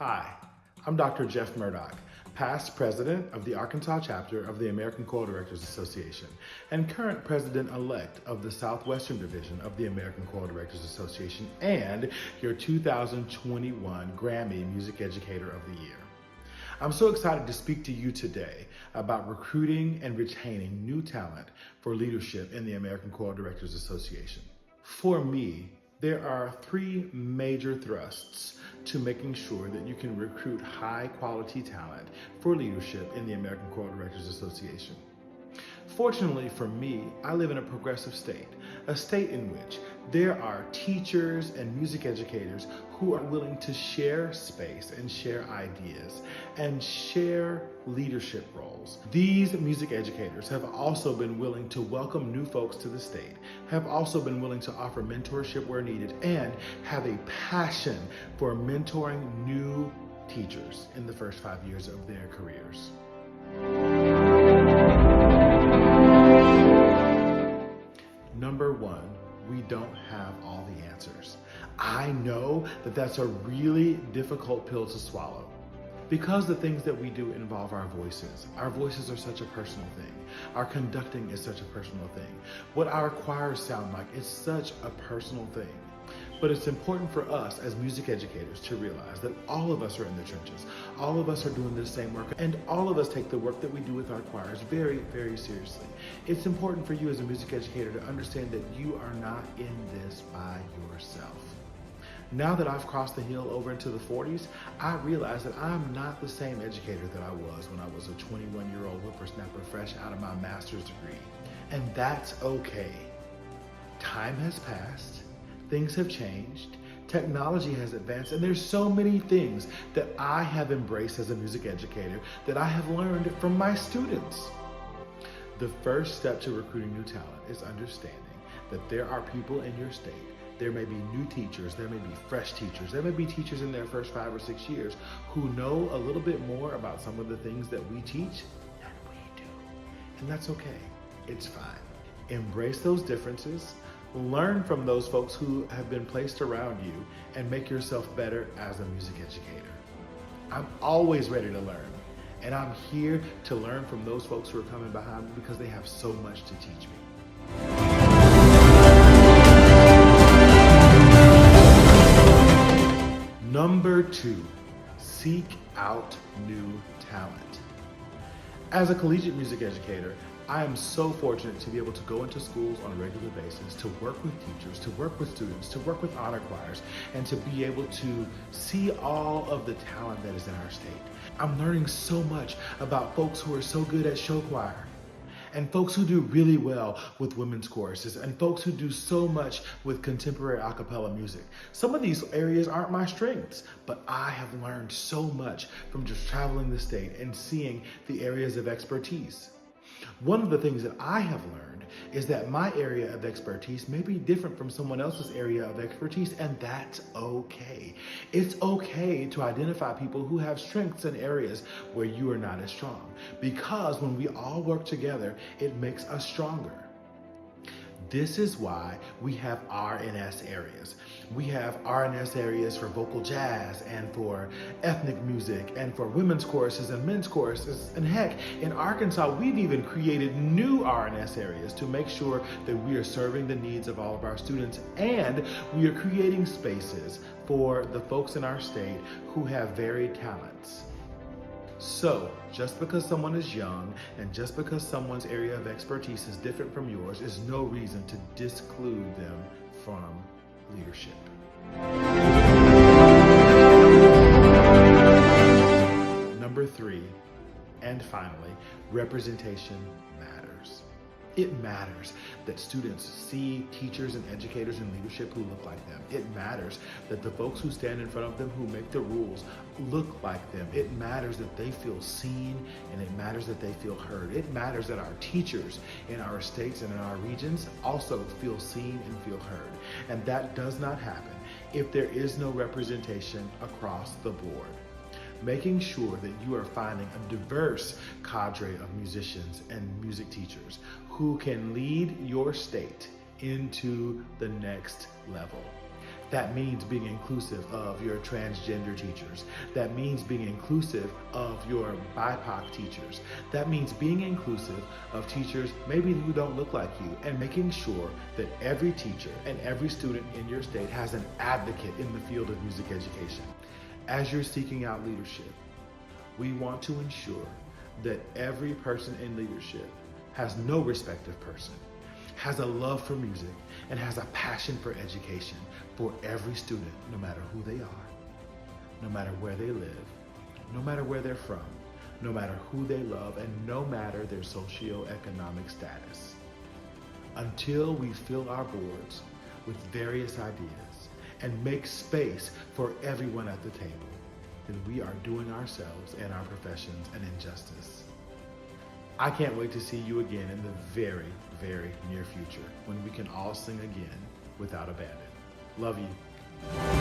Hi, I'm Dr. Jeff Murdock, past president of the Arkansas chapter of the American Choral Directors Association and current president-elect of the Southwestern division of the American Choral Directors Association and your 2021 GRAMMY Music Educator of the Year. I'm so excited to speak to you today about recruiting and retaining new talent for leadership in the American Choral Directors Association. For me, there are three major thrusts to making sure that you can recruit high quality talent for leadership in the American Choral Directors Association. Fortunately for me, I live in a progressive state, a state in which there are teachers and music educators who are willing to share space and share ideas and share leadership roles. These music educators have also been willing to welcome new folks to the state, have also been willing to offer mentorship where needed, and have a passion for mentoring new teachers in the first 5 years of their careers. Number one, we don't have all the answers. I know that that's a really difficult pill to swallow because the things that we do involve our voices. Our voices are such a personal thing. Our conducting is such a personal thing. What our choirs sound like is such a personal thing. But it's important for us as music educators to realize that all of us are in the trenches. All of us are doing the same work, and all of us take the work that we do with our choirs very, very seriously. It's important for you as a music educator to understand that you are not in this by yourself. Now that I've crossed the hill over into the 40s, I realize that I'm not the same educator that I was when I was a 21-year-old whippersnapper fresh out of my master's degree. And that's okay. Time has passed. Things have changed, technology has advanced, and there's so many things that I have embraced as a music educator that I have learned from my students. The first step to recruiting new talent is understanding that there are people in your state. There may be new teachers, there may be fresh teachers, there may be teachers in their first 5 or 6 years who know a little bit more about some of the things that we teach than we do. And that's okay, it's fine. Embrace those differences. Learn from those folks who have been placed around you and make yourself better as a music educator. I'm always ready to learn, and I'm here to learn from those folks who are coming behind me because they have so much to teach me. Number two, seek out new talent. As a collegiate music educator, I am so fortunate to be able to go into schools on a regular basis, to work with teachers, to work with students, to work with honor choirs, and to be able to see all of the talent that is in our state. I'm learning so much about folks who are so good at show choir, and folks who do really well with women's choruses, and folks who do so much with contemporary a cappella music. Some of these areas aren't my strengths, but I have learned so much from just traveling the state and seeing the areas of expertise. One of the things that I have learned is that my area of expertise may be different from someone else's area of expertise, and that's okay. It's okay to identify people who have strengths in areas where you are not as strong, because when we all work together, it makes us stronger. This is why we have RNS areas. We have RNS areas for vocal jazz and for ethnic music and for women's choruses and men's choruses. And heck, in Arkansas, we've even created new RNS areas to make sure that we are serving the needs of all of our students, and we are creating spaces for the folks in our state who have varied talents. So, just because someone is young and just because someone's area of expertise is different from yours is no reason to disclude them from leadership. Number three, and finally, representation matters. It matters that students see teachers and educators in leadership who look like them. It matters that the folks who stand in front of them who make the rules look like them. It matters that they feel seen, and it matters that they feel heard. It matters that our teachers in our states and in our regions also feel seen and feel heard. And that does not happen if there is no representation across the board. Making sure that you are finding a diverse cadre of musicians and music teachers who can lead your state into the next level. That means being inclusive of your transgender teachers. That means being inclusive of your BIPOC teachers. That means being inclusive of teachers maybe who don't look like you, and making sure that every teacher and every student in your state has an advocate in the field of music education. As you're seeking out leadership, we want to ensure that every person in leadership has no respect of person, has a love for music, and has a passion for education for every student, no matter who they are, no matter where they live, no matter where they're from, no matter who they love, and no matter their socioeconomic status. Until we fill our boards with various ideas and make space for everyone at the table, then we are doing ourselves and our professions an injustice. I can't wait to see you again in the very, very near future when we can all sing again without abandon. Love you.